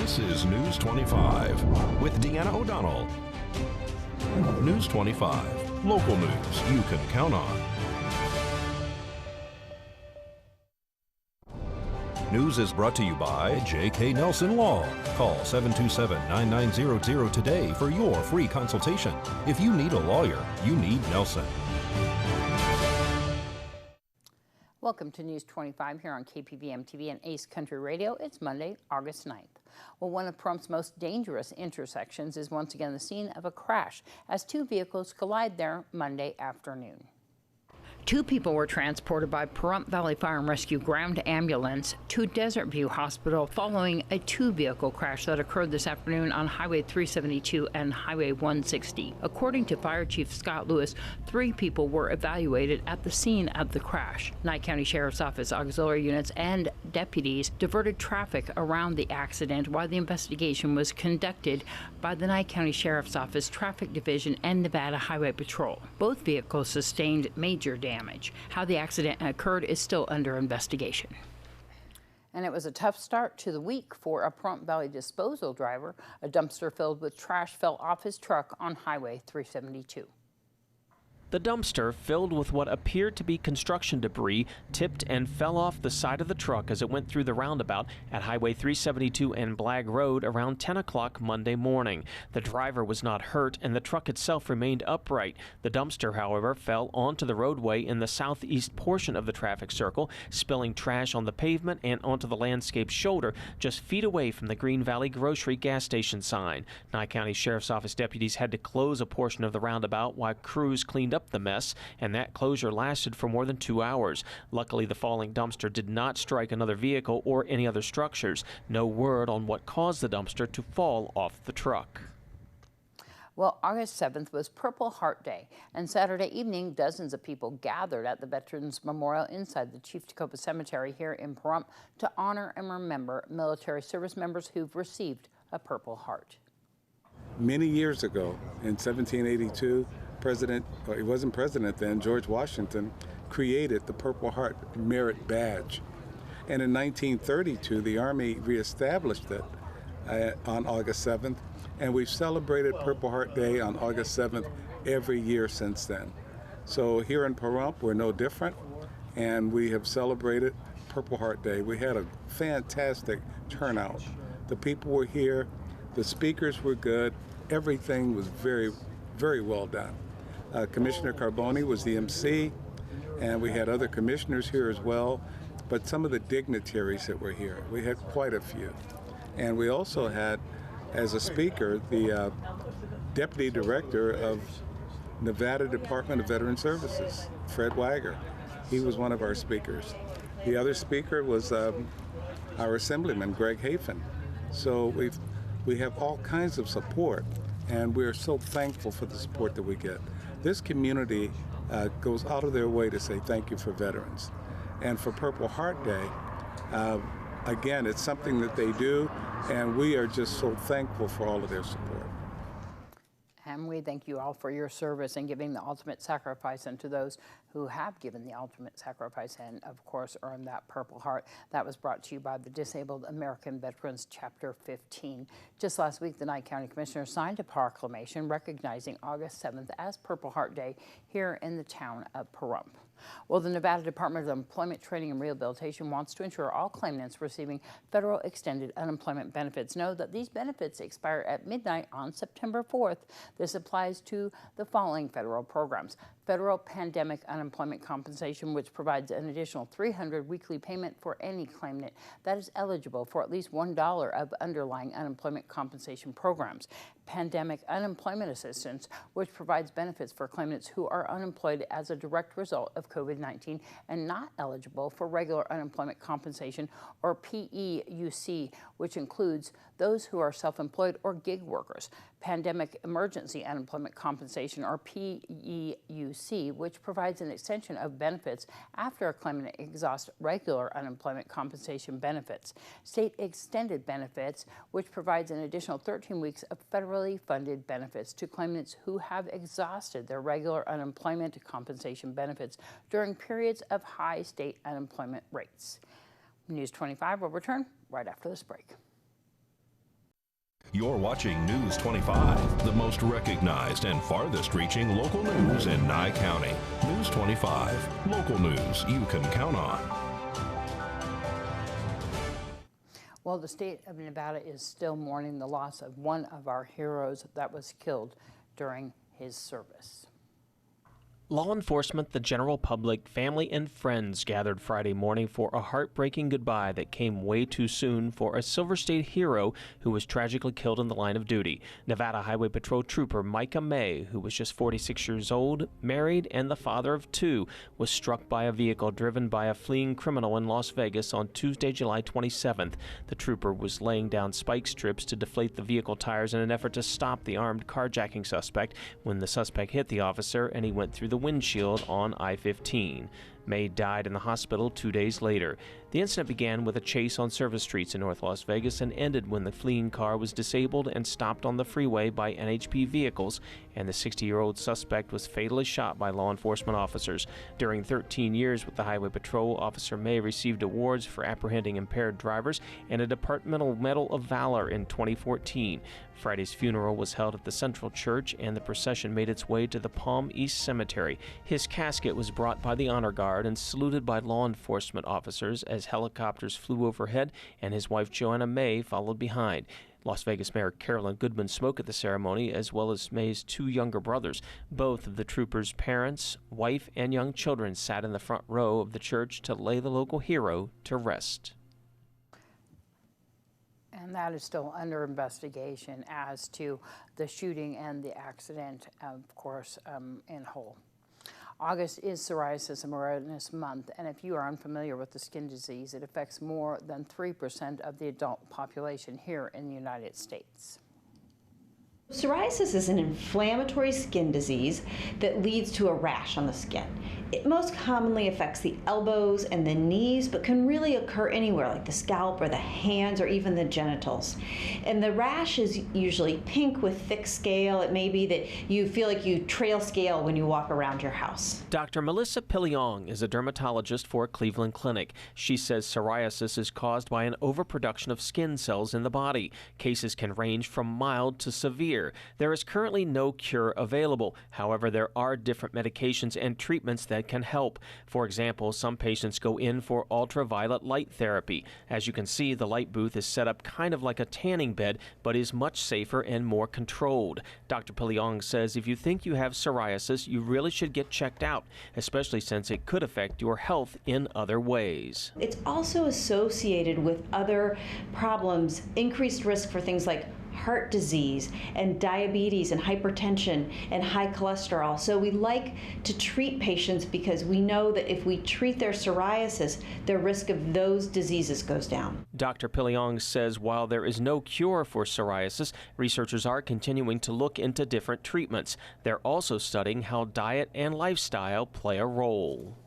This is News 25 with Deanna O'Donnell. News 25, local news you can count on. News is brought to you by J.K. Nelson Law. Call 727-9900 today for your free consultation. If you need a lawyer, you need Nelson. Welcome to News 25 here on KPVM TV and Ace Country Radio. It's Monday, August 9th. Well, one of Pahrumph's most dangerous intersections is once again the scene of a crash as two vehicles collide there Monday afternoon. Two people were transported by Pahrump Valley Fire and Rescue ground ambulance to Desert View Hospital following a two-vehicle crash that occurred this afternoon on Highway 372 and Highway 160. According to Fire Chief Scott Lewis, 3 people were evaluated at the scene of the crash. Nye County Sheriff's Office auxiliary units and deputies diverted traffic around the accident while the investigation was conducted by the Nye County Sheriff's Office Traffic Division and Nevada Highway Patrol. Both vehicles sustained major damage. How the accident occurred is still under investigation. And it was a tough start to the week for a Pahrump Valley disposal driver. A dumpster filled with trash fell off his truck on Highway 372. The dumpster, filled with what appeared to be construction debris, tipped and fell off the side of the truck as it went through the roundabout at Highway 372 and Blagg Road around 10 o'clock Monday morning. The driver was not hurt and the truck itself remained upright. The dumpster, however, fell onto the roadway in the southeast portion of the traffic circle, spilling trash on the pavement and onto the landscape shoulder just feet away from the Green Valley Grocery gas station sign. Nye County Sheriff's Office deputies had to close a portion of the roundabout while crews cleaned up the mess, and that closure lasted for more than 2 hours. Luckily, the falling dumpster did not strike another vehicle or any other structures. No word on what caused the dumpster to fall off the truck. Well, August 7th was Purple Heart Day, and Saturday evening, dozens of people gathered at the Veterans Memorial inside the Chief Tacoma Cemetery here in Pahrump to honor and remember military service members who've received a Purple Heart. Many years ago, in 1782, he wasn't president then, George Washington created the Purple Heart Merit Badge. And in 1932, the Army reestablished it on August 7th, and we've celebrated Purple Heart Day on August 7th every year since then. So here in Pahrump, we're no different, and we have celebrated Purple Heart Day. We had a fantastic turnout. The people were here, the speakers were good, everything was very, very well done. Commissioner Carboni was the MC, and we had other commissioners here as well, but some of the dignitaries that were here, we had quite a few. And we also had, as a speaker, the Deputy Director of Nevada Department of Veteran Services, Fred Wagger. He was one of our speakers. The other speaker was our Assemblyman, Greg Hafen. So we have all kinds of support, and we're so thankful for the support that we get. This community goes out of their way to say thank you for veterans. And for Purple Heart Day, again, it's something that they do, and we are just so thankful for all of their support. And we thank you all for your service and giving the ultimate sacrifice, and to those who have given the ultimate sacrifice and, of course, earned that Purple Heart. That was brought to you by the Disabled American Veterans Chapter 15. Just last week, the Nye County Commissioner signed a proclamation recognizing August 7th as Purple Heart Day here in the town of Pahrump. Well, the Nevada Department of Employment, Training, and Rehabilitation wants to ensure all claimants receiving federal extended unemployment benefits know that these benefits expire at midnight on September 4th. This applies to the following federal programs: federal pandemic unemployment compensation, which provides an additional $300 weekly payment for any claimant that is eligible for at least $1 of underlying unemployment compensation programs; pandemic unemployment assistance, which provides benefits for claimants who are unemployed as a direct result of COVID-19 and not eligible for regular unemployment compensation, or PEUC, which includes those who are self-employed or gig workers; pandemic emergency unemployment compensation, or PEUC, which provides an extension of benefits after a claimant exhausts regular unemployment compensation benefits; state extended benefits, which provides an additional 13 weeks of federally funded benefits to claimants who have exhausted their regular unemployment compensation benefits during periods of high state unemployment rates. News 25 will return right after this break. You're watching News 25, the most recognized and farthest reaching local news in Nye County. News 25, local news you can count on. Well, the state of Nevada is still mourning the loss of one of our heroes that was killed during his service. Law enforcement, the general public, family, and friends gathered Friday morning for a heartbreaking goodbye that came way too soon for a Silver State hero who was tragically killed in the line of duty. Nevada Highway Patrol Trooper Micah, who was just 46 years old, married, and the father of two, was struck by a vehicle driven by a fleeing criminal in Las Vegas on Tuesday, July 27th. The trooper was laying down spike strips to deflate the vehicle tires in an effort to stop the armed carjacking suspect when the suspect hit the officer and he went through the windshield on I-15. May died in the hospital 2 days later. The incident began with a chase on service streets in North Las Vegas and ended when the fleeing car was disabled and stopped on the freeway by NHP vehicles, and the 60-year-old suspect was fatally shot by law enforcement officers. During 13 years with the Highway Patrol, Officer May received awards for apprehending impaired drivers and a Departmental Medal of Valor in 2014. Friday's funeral was held at the Central Church, and the procession made its way to the Palm East Cemetery. His casket was brought by the Honor Guard and saluted by law enforcement officers as helicopters flew overhead, and his wife Joanna May followed behind. Las Vegas Mayor Carolyn Goodman spoke at the ceremony, as well as May's two younger brothers. Both of the troopers' parents, wife, and young children sat in the front row of the church to lay the local hero to rest. And that is still under investigation as to the shooting and the accident, of course, in whole. August is Psoriasis Awareness Month, and if you are unfamiliar with the skin disease, it affects more than 3% of the adult population here in the United States. Psoriasis is an inflammatory skin disease that leads to a rash on the skin. It most commonly affects the elbows and the knees, but can really occur anywhere, like the scalp or the hands or even the genitals. And the rash is usually pink with thick scale. It may be that you feel like you trail scale when you walk around your house. Dr. Melissa Piliong is a dermatologist for Cleveland Clinic. She says psoriasis is caused by an overproduction of skin cells in the body. Cases can range from mild to severe. There is currently no cure available. However, there are different medications and treatments that can help. For example, some patients go in for ultraviolet light therapy. As you can see, the light booth is set up kind of like a tanning bed, but is much safer and more controlled. Dr. Piliong says if you think you have psoriasis, you really should get checked out, especially since it could affect your health in other ways. It's also associated with other problems, increased risk for things like heart disease and diabetes and hypertension and high cholesterol. So we like to treat patients because we know that if we treat their psoriasis, their risk of those diseases goes down. Dr. Piliong says while there is no cure for psoriasis, researchers are continuing to look into different treatments. They're also studying how diet and lifestyle play a role.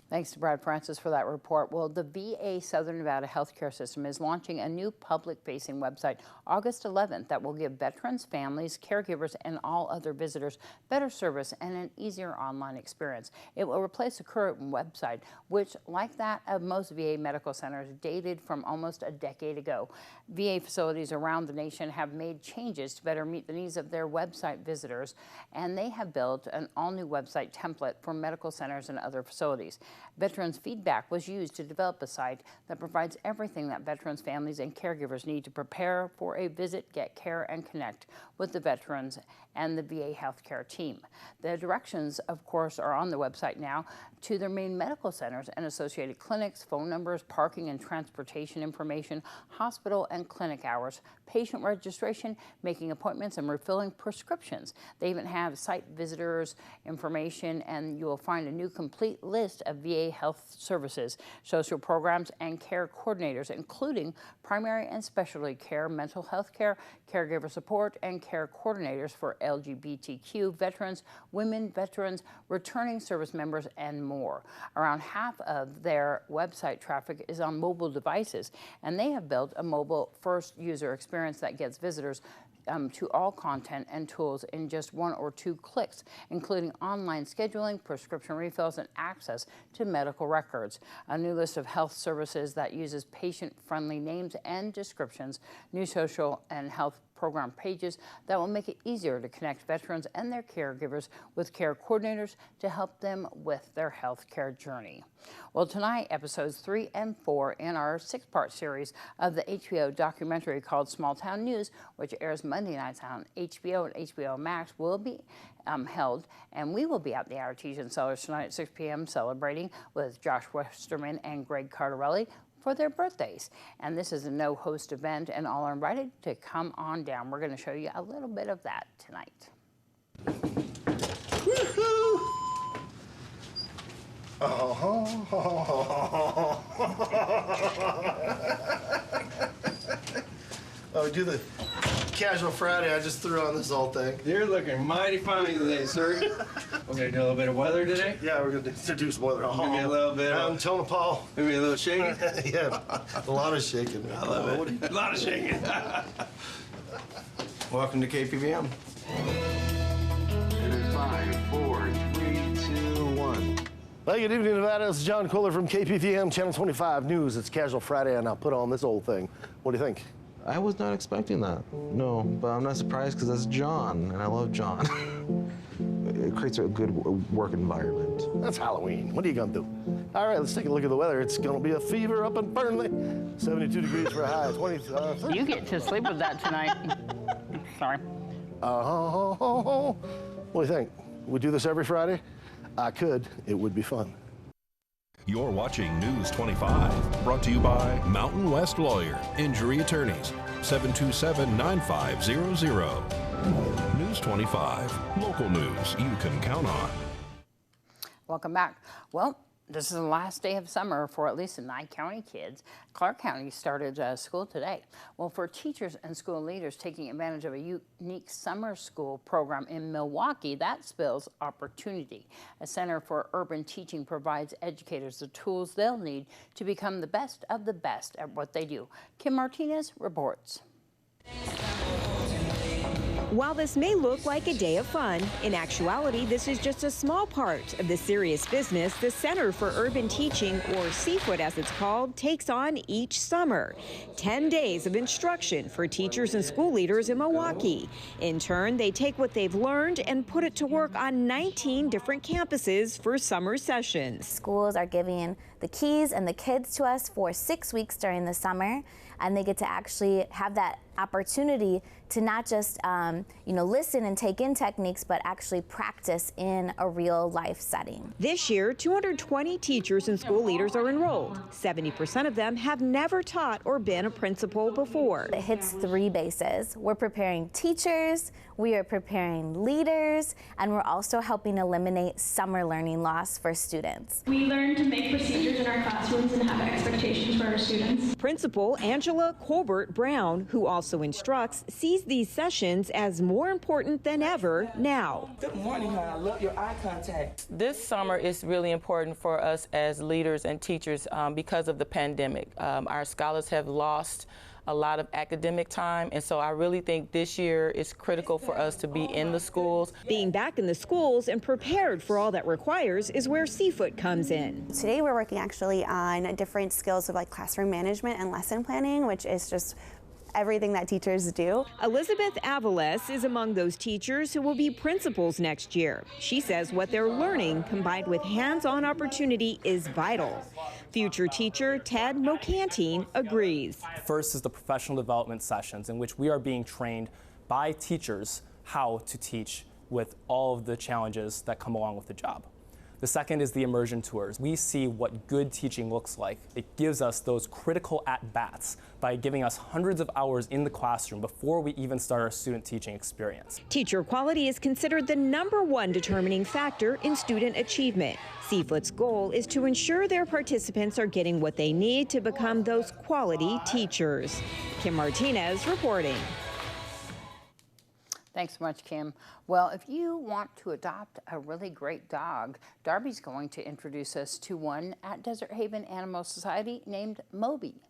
Thanks to Brad Francis for that report. Well, the VA Southern Nevada Healthcare System is launching a new public-facing website August 11th that will give veterans, families, caregivers, and all other visitors better service and an easier online experience. It will replace the current website, which, like that of most VA medical centers, dated from almost a decade ago. VA facilities around the nation have made changes to better meet the needs of their website visitors, and they have built an all-new website template for medical centers and other facilities. Veterans' feedback was used to develop a site that provides everything that veterans, families, and caregivers need to prepare for a visit, get care, and connect with the veterans and the VA healthcare team. The directions, of course, are on the website now to their main medical centers and associated clinics, phone numbers, parking and transportation information, hospital and clinic hours, patient registration, making appointments, and refilling prescriptions. They even have site visitors information, and you will find a new complete list of VA health services, social programs, and care coordinators, including primary and specialty care, mental health care, caregiver support, and care coordinators for LGBTQ veterans, women veterans, returning service members, and more. Around half of their website traffic is on mobile devices, and they have built a mobile-first user experience that gets visitors to all content and tools in just 1 or 2 clicks, including online scheduling, prescription refills, and access to medical records. A new list of health services that uses patient-friendly names and descriptions, new social and health program pages that will make it easier to connect veterans and their caregivers with care coordinators to help them with their health care journey. Well, tonight, episodes 3 and 4 in our 6-part series of the HBO documentary called Small Town News, which airs Monday nights on HBO and HBO Max, will be held, and we will be at the Artesian Cellars tonight at 6 p.m. celebrating with Josh Westerman and Greg Cardarelli for their birthdays. And this is a no-host event, and all are invited to come on down. We're going to show you a little bit of that tonight. Oh, we do the casual Friday. I just threw on this whole thing. You're looking mighty fine today, sir. We're gonna do a little bit of weather today. Yeah, we're gonna do some weather. Maybe a little bit. I'm Tony Paul. Maybe a little shaking. Yeah, a lot of shaking. I love it. A lot of shaking. Welcome to KPVM. It is 5, 4, 3, 2, 1. Well, good evening, Nevada. This is John Kohler from KPVM Channel 25 News. It's Casual Friday, and I'll put on this old thing. What do you think? I was not expecting that. No, but I'm not surprised because that's John, and I love John. It creates a good work environment. That's Halloween. What are you gonna do? All right, let's take a look at the weather. It's gonna be a fever up in Burnley. 72 degrees for a high. 20. You get to sleep with that tonight. Sorry. What do you think? We do this every Friday? I could. It would be fun. You're watching News 25, brought to you by Mountain West Lawyer, Injury Attorneys, 727-9500. News 25, local news you can count on. Welcome back. Well, this is the last day of summer for at least the Nye County kids. Clark County started school today. Well, for teachers and school leaders taking advantage of a unique summer school program in Milwaukee, that spells opportunity. A Center for Urban Teaching provides educators the tools they'll need to become the best of the best at what they do. Kim Martinez reports. While this may look like a day of fun, in actuality, this is just a small part of the serious business the Center for Urban Teaching, or CFUT as it's called, takes on each summer. 10 days of instruction for teachers and school leaders in Milwaukee. In turn, they take what they've learned and put it to work on 19 different campuses for summer sessions. Schools are giving the keys and the kids to us for 6 weeks during the summer, and they get to actually have that opportunity to not just listen and take in techniques, but actually practice in a real life setting. This year, 220 teachers and school leaders are enrolled. 70% of them have never taught or been a principal before. It hits 3 bases. We're preparing teachers, we are preparing leaders, and we're also helping eliminate summer learning loss for students. We learn to make procedures in our classrooms and have expectations for our students. Principal Angela Colbert Brown, who also instructs, sees these sessions as more important than ever now. Good morning, hon. I love your eye contact. This summer is really important for us as leaders and teachers because of the pandemic. Our scholars have lost a lot of academic time, and so I really think this year is critical for us to be in the schools. Being back in the schools and prepared for all that requires is where CFUT comes in. Today we're working actually on different skills of like classroom management and lesson planning, which is just everything that teachers do. Elizabeth Avales is among those teachers who will be principals next year. She says what they're learning combined with hands-on opportunity is vital. Future teacher Ted Mocantine agrees. First is the professional development sessions in which we are being trained by teachers how to teach with all of the challenges that come along with the job. The second is the immersion tours. We see what good teaching looks like. It gives us those critical at-bats by giving us hundreds of hours in the classroom before we even start our student teaching experience. Teacher quality is considered the #1 determining factor in student achievement. CFUT's goal is to ensure their participants are getting what they need to become those quality teachers. Kim Martinez reporting. Thanks so much, Kim. Well, if you want to adopt a really great dog, Darby's going to introduce us to one at Desert Haven Animal Society named Moby.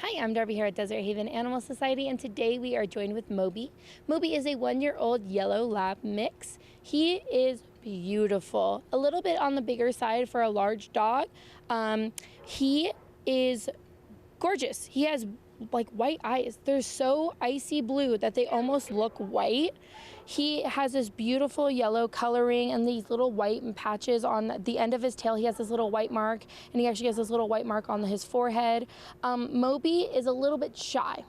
Hi, I'm Darby here at Desert Haven Animal Society, and today we are joined with Moby. Moby is a 1-year-old yellow lab mix. He is beautiful, a little bit on the bigger side for a large dog. He is gorgeous. He has like white eyes. They're so icy blue that they almost look white. He has this beautiful yellow coloring and these little white patches on the end of his tail. He has this little white mark, and he actually has this little white mark on his forehead. Moby is a little bit shy,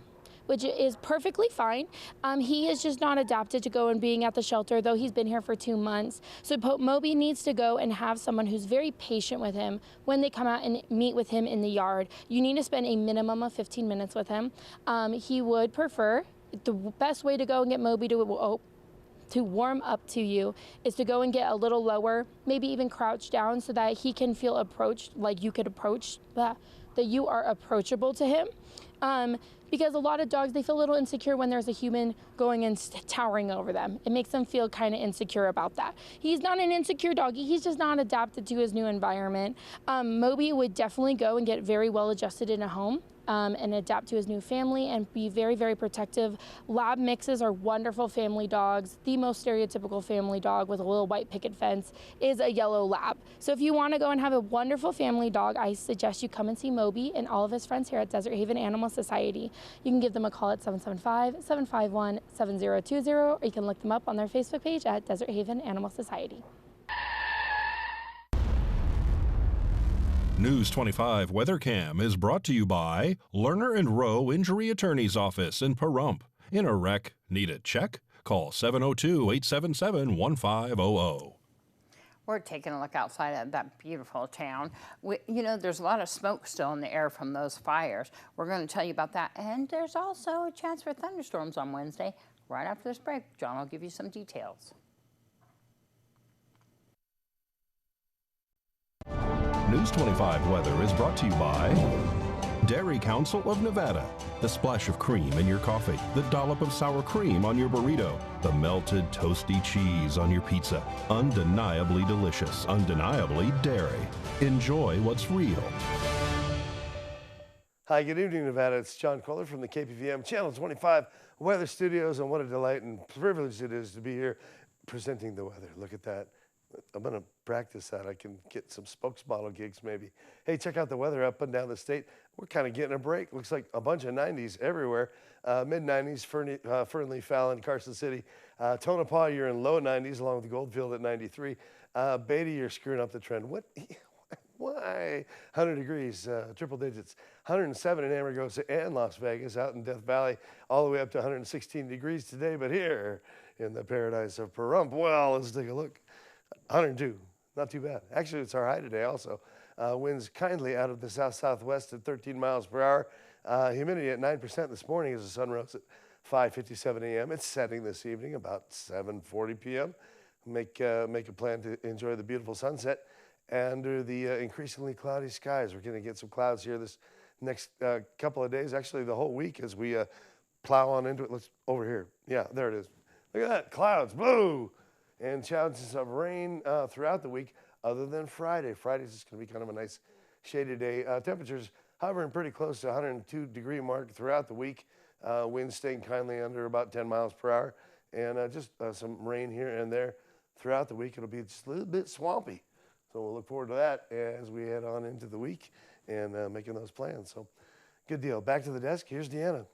which is perfectly fine. He is just not adapted to go and being at the shelter, though he's been here for 2 months. So Moby needs to go and have someone who's very patient with him when they come out and meet with him in the yard. You need to spend a minimum of 15 minutes with him. He would prefer, the best way to go and get Moby to warm up to you is to go and get a little lower, maybe even crouch down so that he can feel approached, like you could approach, that you are approachable to him. Because a lot of dogs, they feel a little insecure when there's a human going and towering over them. It makes them feel kind of insecure about that. He's not an insecure doggy, he's just not adapted to his new environment. Moby would definitely go and get very well adjusted in a home. And adapt to his new family and be very, very protective. Lab mixes are wonderful family dogs. The most stereotypical family dog with a little white picket fence is a yellow lab. So if you want to go and have a wonderful family dog, I suggest you come and see Moby and all of his friends here at Desert Haven Animal Society. You can give them a call at 775-751-7020, or you can look them up on their Facebook page at Desert Haven Animal Society. News 25 Weather Cam is brought to you by Lerner and Rowe Injury Attorney's Office in Pahrump. In a wreck, need a check? Call 702-877-1500. We're taking a look outside at that beautiful town. There's a lot of smoke still in the air from those fires. We're going to tell you about that. And there's also a chance for thunderstorms on Wednesday. Right after this break, John will give you some details. News 25 weather is brought to you by Dairy Council of Nevada. The splash of cream in your coffee, the dollop of sour cream on your burrito, the melted toasty cheese on your pizza. Undeniably delicious, undeniably dairy. Enjoy what's real. Hi, good evening, Nevada. It's John Kohler from the KPVM Channel 25 Weather Studios, and what a delight and privilege it is to be here presenting the weather. Look at that. I'm going to practice that. I can get some spokesmodel gigs maybe. Hey, check out the weather up and down the state. We're kind of getting a break. Looks like a bunch of 90s everywhere. Mid-90s, Fernley, Fallon, Carson City. Tonopah, you're in low 90s along with Goldfield at 93. Beatty, you're screwing up the trend. What? Why? 100 degrees, triple digits. 107 in Amargosa and Las Vegas, out in Death Valley, all the way up to 116 degrees today. But here in the paradise of Pahrump, well, let's take a look. 102, not too bad. Actually, it's our high today also. Winds kindly out of the south-southwest at 13 miles per hour. Humidity at 9% this morning as the sun rose at 5:57 a.m. It's setting this evening about 7:40 p.m. Make a plan to enjoy the beautiful sunset under the increasingly cloudy skies. We're going to get some clouds here this next couple of days, actually the whole week as we plow on into it. Let's over here. Yeah, there it is. Look at that, clouds, blue. And chances of rain throughout the week other than Friday. Friday's just going to be kind of a nice shady day. Temperatures hovering pretty close to 102 degree mark throughout the week. Winds staying kindly under about 10 miles per hour. And just some rain here and there throughout the week. It'll be just a little bit swampy. So we'll look forward to that as we head on into the week and making those plans. So good deal. Back to the desk. Here's Deanna.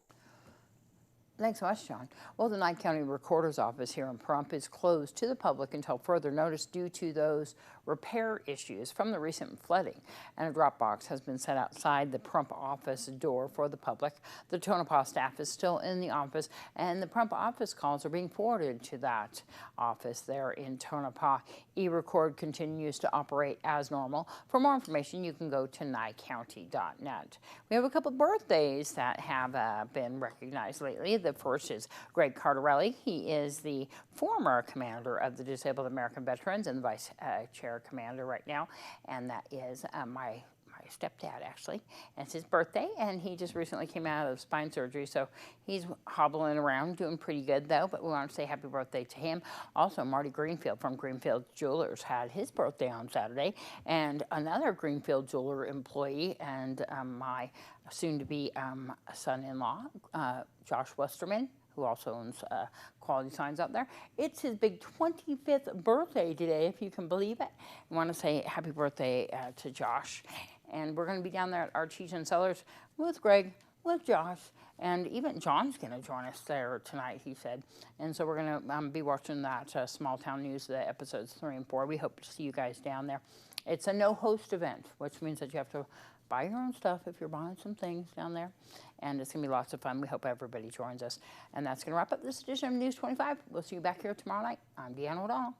Thanks so much, John. Well, the Nye County Recorder's Office here in Pahrump is closed to the public until further notice due to those repair issues from the recent flooding. And a drop box has been set outside the Pahrump office door for the public. The Tonopah staff is still in the office, and the Pahrump office calls are being forwarded to that office there in Tonopah. eRecord continues to operate as normal. For more information, you can go to nyecounty.net. We have a couple birthdays that have been recognized lately. The first is Greg Cardarelli. He is the former commander of the Disabled American Veterans and the vice chair commander right now. And that is my stepdad, actually. And it's his birthday, and he just recently came out of spine surgery, so he's hobbling around, doing pretty good, though. But we want to say happy birthday to him. Also, Marty Greenfield from Greenfield Jewelers had his birthday on Saturday, and another Greenfield Jeweler employee and my soon-to-be son-in-law, Josh Westerman, who also owns Quality Signs out there. It's his big 25th birthday today, if you can believe it. I want to say happy birthday to Josh. And we're going to be down there at Archies and Cellars with Greg, with Josh, and even John's going to join us there tonight, he said. And so we're going to be watching that Small Town News, the episodes 3 and 4. We hope to see you guys down there. It's a no-host event, which means that you have to buy your own stuff if you're buying some things down there. And it's going to be lots of fun. We hope everybody joins us. And that's going to wrap up this edition of News 25. We'll see you back here tomorrow night. I'm Deanna Woodall.